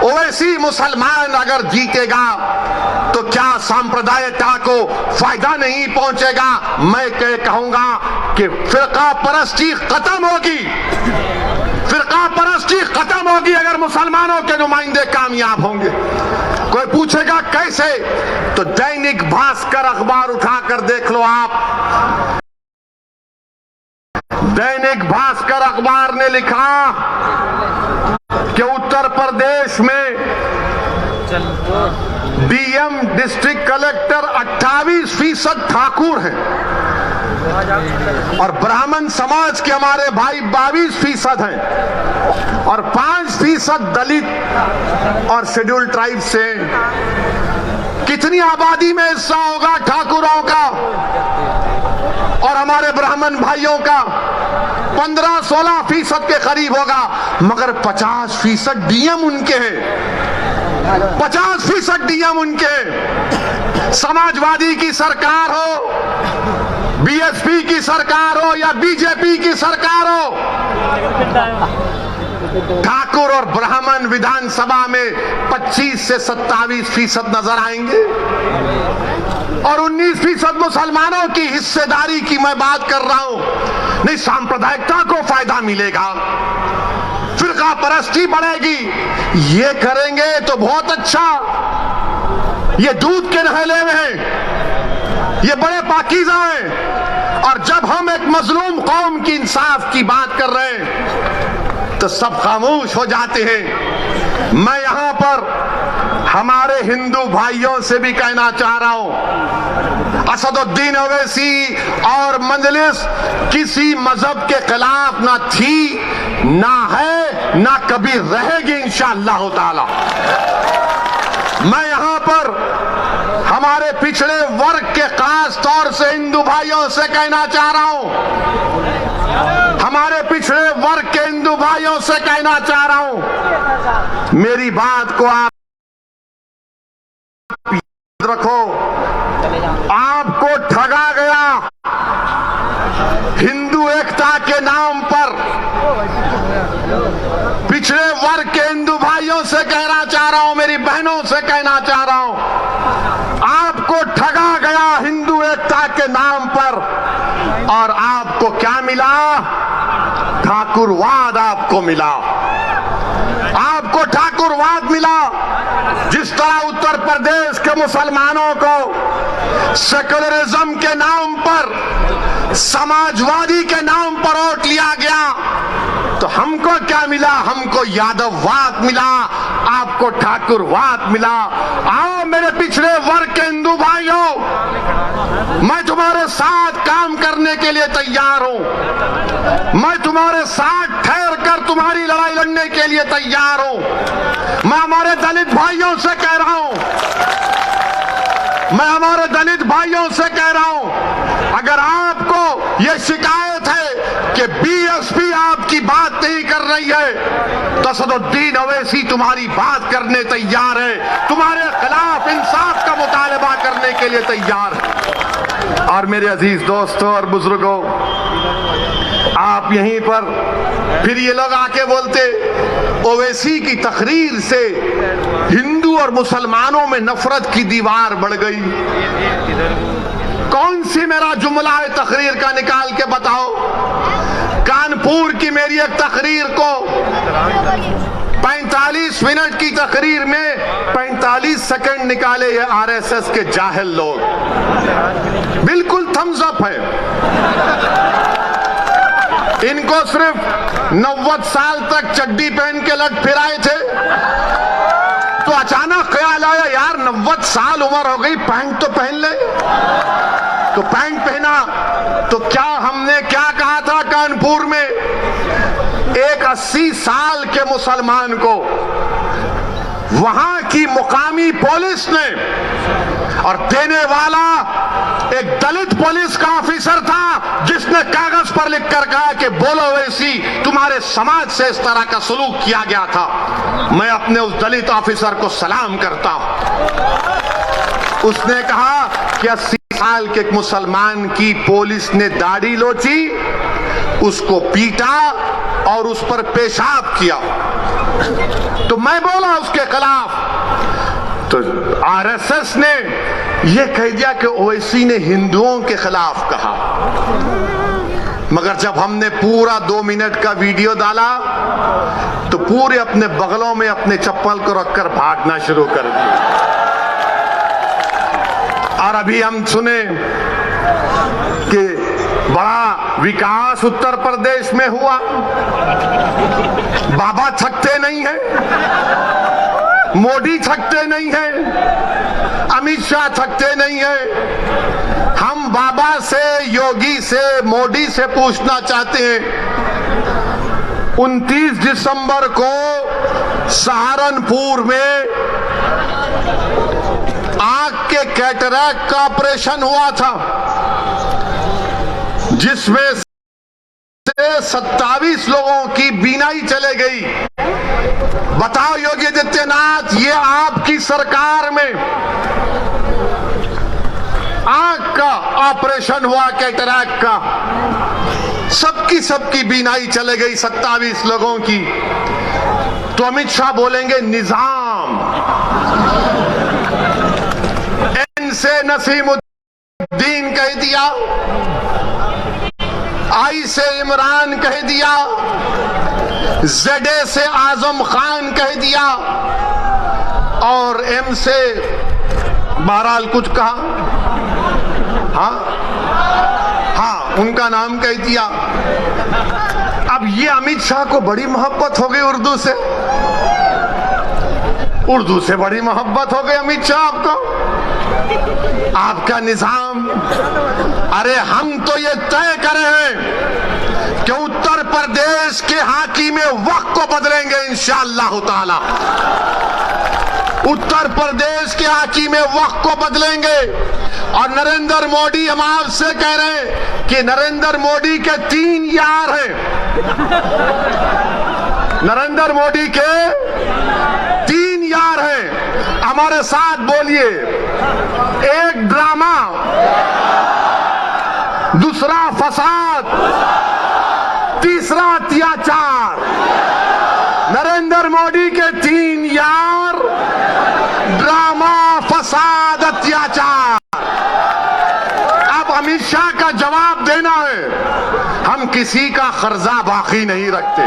ओवैसी मुसलमान अगर जीतेगा तो क्या सांप्रदायिकता को फायदा नहीं पहुंचेगा? मैं कहूंगा कि फिरका परस्ती खत्म होगी, फिरका परस्ती खत्म होगी अगर मुसलमानों के नुमाइंदे कामयाब होंगे। कोई पूछेगा कैसे? तो दैनिक भास्कर अखबार उठाकर देख लो आप। दैनिक भास्कर अखबार ने लिखा कि उत्तर प्रदेश में डीएम डिस्ट्रिक्ट कलेक्टर 28% ठाकुर हैं और ब्राह्मण समाज के हमारे भाई 22% हैं और 5% दलित और शेड्यूल्ड ट्राइब से। कितनी आबादी में हिस्सा होगा ठाकुरों का और हमारे ब्राह्मण भाइयों का? 15-16% के करीब होगा, मगर 50% डीएम उनके हैं, 50% डीएम उनके हैं। समाजवादी की सरकार हो, बीएसपी की सरकार हो या बीजेपी की सरकार हो, ठाकुर और ब्राह्मण विधानसभा में 25 से 27% नजर आएंगे और 19% मुसलमानों की हिस्सेदारी की मैं बात कर रहा हूं। नहीं, सांप्रदायिकता को फायदा मिलेगा, फिरका परस्ती बढ़ेगी। ये करेंगे तो बहुत अच्छा, ये दूध के नहले में हैं, ये बड़े पाकीज़ा हैं। और जब हम एक मजलूम कौम की इंसाफ की बात कर रहे हैं तो सब खामोश हो जाते हैं। मैं यहां पर हमारे हिंदू भाइयों से भी कहना चाह रहा हूं, असदुद्दीन ओवैसी और मजलिस किसी मजहब के खिलाफ ना थी, ना है, ना कभी रहेगी इंशाअल्लाह ताला। मैं यहां पर हमारे पिछड़े वर्ग के खास तौर से हिंदू भाइयों से कहना चाह रहा हूं, हमारे पिछड़े वर्ग के हिंदू भाइयों से कहना चाह रहा हूं, मेरी बात को आप याद रखो। आपको ठगा गया हिंदू एकता के नाम पर। पिछड़े वर्ग के हिंदू भाइयों से कहना चाह रहा हूं, मेरी बहनों से कहना चाह रहा हूं, आपको ठगा गया हिंदू एकता के नाम पर। और आपको क्या मिला? ठाकुरवाद आपको मिला, आपको ठाकुरवाद मिला। जिस तरह उत्तर प्रदेश के मुसलमानों को सेकुलरिज्म के नाम पर, समाजवादी के नाम पर वोट लिया गया, तो हमको क्या मिला? हमको यादववाद मिला, आपको ठाकुरवाद मिला। आओ मेरे पिछड़े वर्ग के हिंदू भाइयों, मैं तुम्हारे साथ काम करने के लिए तैयार हूं, मैं तुम्हारे साथ ठहर कर तुम्हारी लड़ाई लड़ने के लिए तैयार हूं। मैं हमारे दलित भाइयों से कह रहा हूं, मैं हमारे दलित भाइयों से कह रहा हूं, अगर आपको यह शिकायत है कि बीएसपी आपकी बात नहीं कर रही है, तो असदुद्दीन ओवैसी तुम्हारी बात करने तैयार है, तुम्हारे खिलाफ इंसाफ का मुतालबा करने के लिए तैयार है। और मेरे अजीज दोस्तों और बुजुर्गों, आप यहीं पर फिर ये लोग आके बोलते ओवैसी की तकरीर से हिंदू और मुसलमानों में नफरत की दीवार बढ़ गई। कौन सी मेरा जुमला है तकरीर का, निकाल के बताओ। कानपुर की मेरी एक तकरीर को 45 मिनट की तकरीर में 45 सेकंड निकाले ये आरएसएस के जाहिल लोग। बिल्कुल थम्स अप है। इनको सिर्फ 90 साल तक चड्डी पहन के लग फिराए थे, तो अचानक ख्याल आया यार 90 साल उम्र हो गई, पैंट तो पहन ले, तो पैंट पहना। तो क्या हमने क्या कहा था कानपुर में? एक 80 साल के मुसलमान को वहां की मुकामी पुलिस ने, और देने वाला एक दलित पुलिस का ऑफिसर था, जिसने कागज पर लिखकर कहा कि बोलो वैसी तुम्हारे समाज से इस तरह का सलूक किया गया था। मैं अपने उस दलित ऑफिसर को सलाम करता हूं। उसने कहा कि 80 साल के मुसलमान की पुलिस ने दाढ़ी लोची, उसको पीटा और उस पर पेशाब किया, तो मैं बोला उसके खिलाफ। तो आरएसएस ने यह कह दिया कि ओवैसी ने हिंदुओं के खिलाफ कहा। मगर जब हमने पूरा 2 मिनट का वीडियो डाला, तो पूरे अपने बगलों में अपने चप्पल को रखकर भागना शुरू कर दिया। और अभी हम सुने कि बड़ा विकास उत्तर प्रदेश में हुआ। बाबा थकते नहीं हैं, मोदी थकते नहीं हैं, अमित शाह थकते नहीं हैं। हम बाबा से, योगी से, मोदी से पूछना चाहते हैं, 29 दिसंबर को सहारनपुर में आंख के कैटरैक्ट का ऑपरेशन हुआ था, जिसमें से 27 लोगों की बीनाई चले गई। बताओ योगी आदित्यनाथ, ये आपकी सरकार में आंख का ऑपरेशन हुआ कैटरैक्ट का, सबकी बीनाई चले गई 27 लोगों की। तो अमित शाह बोलेंगे निजाम, एन से नसीमुद्दीन कह दिया, आई से इमरान कह दिया, जेडे से आजम खान कह दिया, और एम से बहरहाल कुछ कहा, हाँ उनका नाम कह दिया। अब ये अमित शाह को बड़ी मोहब्बत हो गई उर्दू से, उर्दू से बड़ी मोहब्बत हो गई अमित शाह आपको, आपका निजाम। अरे हम तो ये तय करे हैं कि उत्तर प्रदेश के हाकिम वक्त को बदलेंगे इंशाअल्लाह ताला। उत्तर प्रदेश के हाकिम वक्त को बदलेंगे। और नरेंद्र मोदी, हम आपसे कह रहे हैं कि नरेंद्र मोदी के 3 यार हैं। नरेंद्र मोदी के 3 यार हैं। हमारे साथ बोलिए, एक ड्रामा, दूसरा फसाद, तीसरा अत्याचार। नरेंद्र मोदी के 3 यार, ड्रामा, फसाद, अत्याचार। अब अमित शाह का जवाब देना है। हम किसी का कर्जा बाकी नहीं रखते।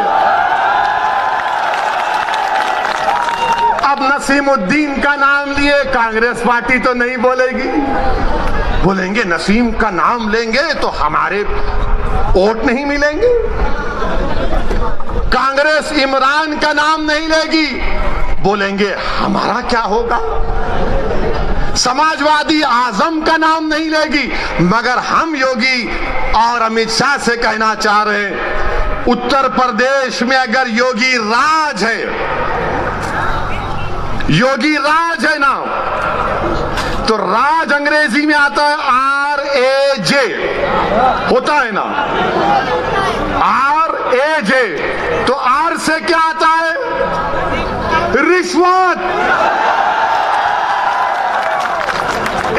अब नसीमुद्दीन का नाम लिए कांग्रेस पार्टी तो नहीं बोलेगी। बोलेंगे नसीम का नाम लेंगे तो हमारे वोट नहीं मिलेंगे। कांग्रेस इमरान का नाम नहीं लेगी, बोलेंगे हमारा क्या होगा। समाजवादी आजम का नाम नहीं लेगी। मगर हम योगी और अमित शाह से कहना चाह रहे हैं, उत्तर प्रदेश में अगर योगी राज है, योगी राज है ना, तो राज अंग्रेजी में आता है RAJ, होता है ना, RAJ। तो R से क्या आता है? रिश्वत।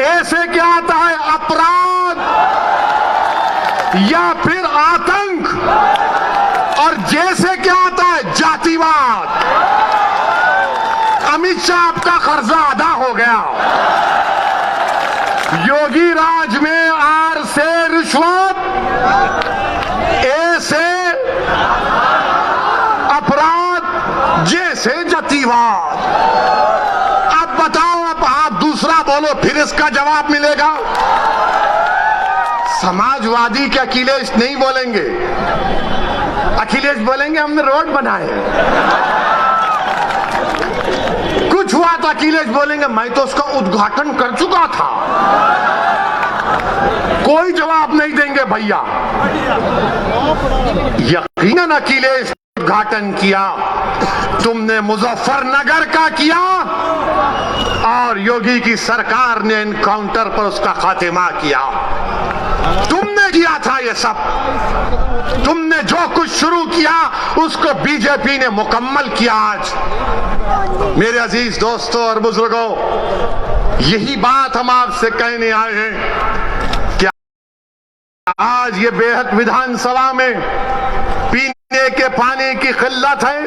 A से क्या आता है? अपराध या फिर आतंक। और J से क्या आता है? जातिवाद। अमित शाह आपका कर्जा अदा हो गया। योगी राज में R से रिश्वत, A से अपराध, J से जातिवाद। अब बताओ, अब आप दूसरा बोलो, फिर इसका जवाब मिलेगा। समाजवादी के अखिलेश नहीं बोलेंगे। अखिलेश बोलेंगे हमने रोड बनाए। कुछ हुआ तो अखिलेश बोलेंगे मैं तो उसका उद्घाटन कर चुका था। कोई जवाब नहीं देंगे भैया। यकीनन अखिलेश उद्घाटन किया, तुमने मुजफ्फरनगर का किया और योगी की सरकार ने एनकाउंटर पर उसका खात्मा किया। तुमने किया था ये सब। तुमने जो कुछ शुरू किया उसको बीजेपी ने मुकम्मल किया। आज मेरे अजीज दोस्तों और बुजुर्गों, यही बात हम आपसे कहने आए हैं कि आज ये बेहद विधानसभा में पीने के पानी की किल्लत है,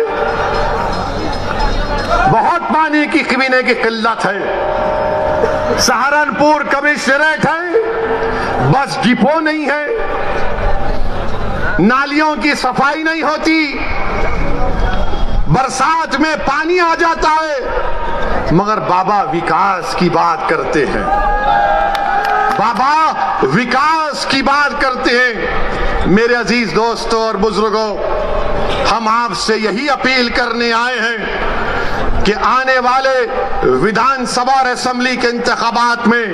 बहुत पानी की पीने की किल्लत है। सहारनपुर कमिश्नरेट है, बस डिपो नहीं है, नालियों की सफाई नहीं होती, बरसात में पानी आ जाता है। मगर बाबा विकास की बात करते हैं, बाबा विकास की बात करते हैं। मेरे अजीज दोस्तों और बुजुर्गों, हम आपसे यही अपील करने आए हैं कि आने वाले विधानसभा और असेंबली के इंतखाबात में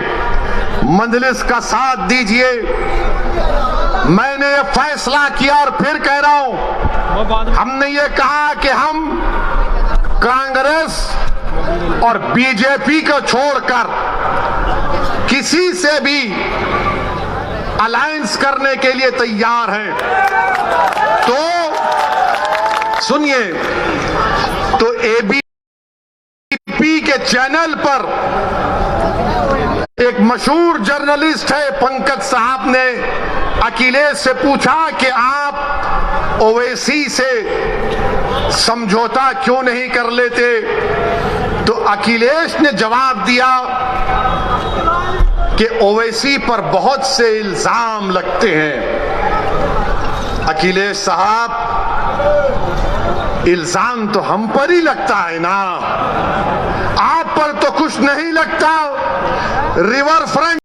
मजलिस का साथ दीजिए। मैंने ये फैसला किया और फिर कह रहा हूं, हमने ये कहा कि हम कांग्रेस और बीजेपी को छोड़कर किसी से भी अलायंस करने के लिए तैयार हैं। तो सुनिए, तो एबीपी के चैनल पर एक मशहूर जर्नलिस्ट है पंकज साहब ने अखिलेश से पूछा कि आप ओवैसी से समझौता क्यों नहीं कर लेते। तो अखिलेश ने जवाब दिया कि ओवैसी पर बहुत से इल्जाम लगते हैं। अखिलेश साहब, इल्जाम तो हम पर ही लगता है ना, आप पर तो कुछ नहीं लगता। रिवर फ्रंट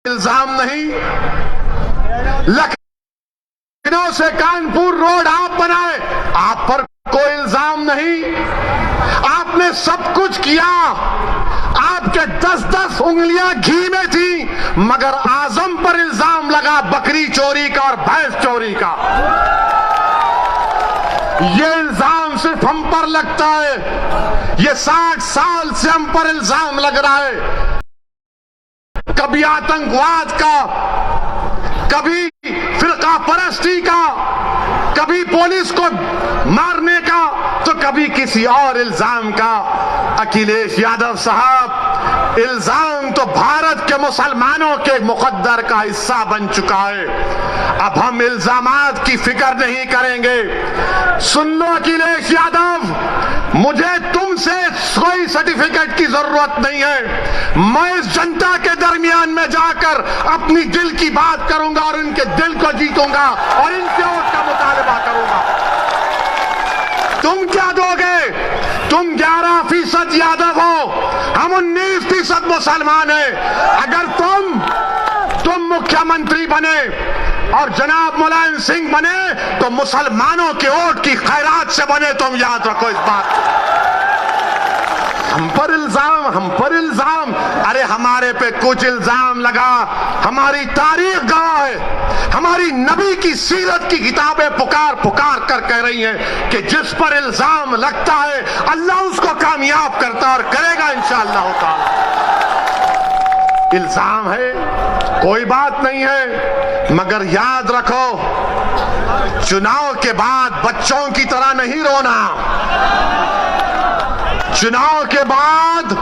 इल्जाम नहीं, लखनऊ से कानपुर रोड आप बनाए, आप पर कोई इल्जाम नहीं। आपने सब कुछ किया, आपके 10-10 उंगलियां घी में थी, मगर आजम पर इल्जाम लगा बकरी चोरी का और भैंस चोरी का। ये इल्जाम सिर्फ हम पर लगता है। ये 60 साल से हम पर इल्जाम लग रहा है, कभी आतंकवाद का, कभी फिरका परस्ती का, कभी पुलिस को मारने का, तो कभी किसी और इल्जाम का। अखिलेश यादव साहब, इल्जाम तो भारत के मुसलमानों के मुकद्दर का हिस्सा बन चुका है। अब हम इल्जामात की फिक्र नहीं करेंगे। सुन लो अखिलेश यादव, मुझे तुमसे कोई सर्टिफिकेट की जरूरत नहीं है। मैं इस जनता के दरमियान में जाकर अपनी दिल की बात करूंगा और उनके दिल को जीतूंगा और इनके वोट का मुतालबा करूंगा। तुम क्या दोगे? तुम 11% यादव हो, हम 19% मुसलमान हैं। अगर तुम मुख्यमंत्री बने और जनाब मुलायम सिंह बने तो मुसलमानों के वोट की खैरात से बने। तुम याद रखो इस बात को। हम पर इल्जाम, अरे हमारे पे कुछ इल्जाम लगा, हमारी तारीख गवाह है, हमारी नबी की सीरत की किताबें पुकार पुकार कर कह रही हैं कि जिस पर इल्जाम लगता है अल्लाह उसको कामयाब करता और करेगा इंशाअल्लाह ताला। इल्जाम है, कोई बात नहीं है, मगर याद रखो, चुनाव के बाद बच्चों की तरह नहीं रोना। चुनाव के बाद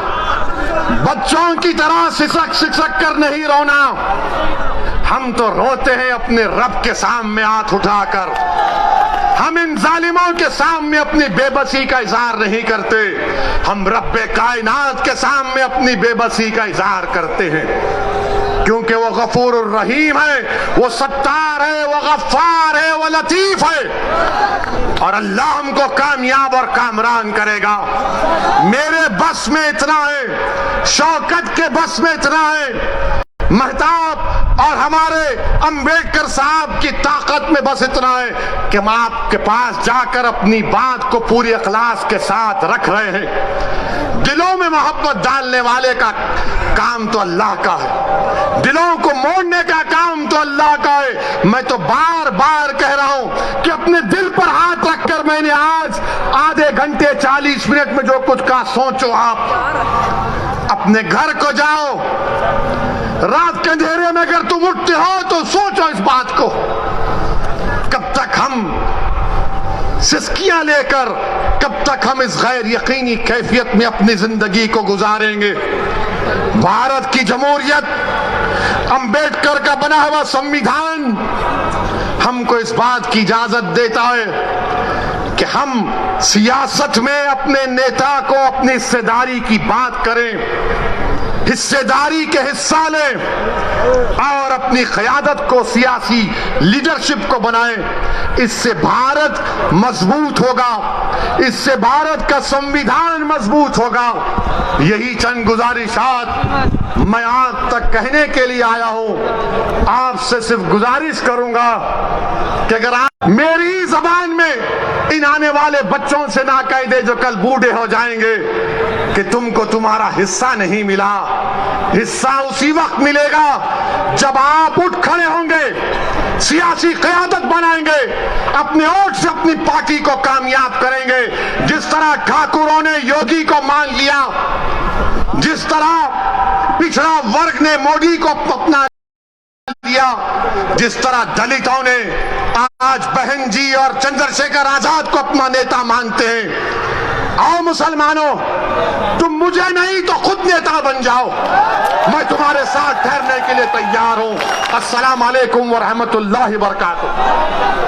बच्चों की तरह सिसक सिसक कर नहीं रोना। हम तो रोते हैं अपने रब के सामने हाथ उठाकर। हम इन जालिमों के सामने अपनी बेबसी का इजहार नहीं करते, हम रब्बे कायनात के सामने अपनी बेबसी का इजहार करते हैं, क्योंकि वो गफूर रहीम है, वो सत्तार है, वो गफ्फार है, वो लतीफ है और अल्लाह हमको कामयाब और कामरान करेगा। मेरे बस में इतना है, शौकत के बस में इतना है, महताब और हमारे अंबेडकर साहब की ताकत में बस इतना है कि हम आपके पास जाकर अपनी बात को पूरी इखलास के साथ रख रहे हैं। दिलों में मोहब्बत डालने वाले का काम तो अल्लाह का है, दिलों को मोड़ने का काम तो अल्लाह का है। मैं तो बार बार कह रहा हूं कि अपने दिल पर हाथ रखकर मैंने आज आधे घंटे 40 मिनट में जो कुछ कहा, सोचो आप। अपने घर को जाओ, रात के अंधेरे में अगर तुम उठते हो तो सोचो इस बात को, कब तक हम सिस्कियां लेकर, कब तक हम इस गैर यकीनी कैफियत में अपनी जिंदगी को गुजारेंगे। भारत की जमहूरियत, अंबेडकर का बना हुआ संविधान हमको इस बात की इजाजत देता है कि हम सियासत में अपने नेता को अपनी हिस्सेदारी की बात करें, हिस्सेदारी के हिस्सा लें और अपनी क़यादत को, सियासी लीडरशिप को बनाएं। इससे भारत मजबूत होगा, इससे भारत का संविधान मजबूत होगा। यही चंद गुजारिशात मैं आज तक कहने के लिए आया हूं। आपसे सिर्फ गुजारिश करूंगा कि अगर आप मेरी जबान में इन आने वाले बच्चों से ना कह दे जो कल बूढ़े हो जाएंगे कि तुमको तुम्हारा हिस्सा नहीं मिला। हिस्सा उसी वक्त मिलेगा जब आप उठ खड़े होंगे, सियासी क़यादत बनाएंगे, अपने वोट से अपनी पार्टी को कामयाब करेंगे। जिस तरह ठाकुरों ने योगी को मान लिया, जिस तरह पिछड़ा वर्ग ने मोदी को अपना लिया, जिस तरह दलितों ने आज बहन जी और चंद्रशेखर आजाद को अपना नेता मानते हैं। आओ मुसलमानों, तुम मुझे नहीं तो खुद नेता बन जाओ, मैं तुम्हारे साथ ठहरने के लिए तैयार हूं। अस्सलाम वालेकुम व रहमतुल्लाहि व बरकातुहू।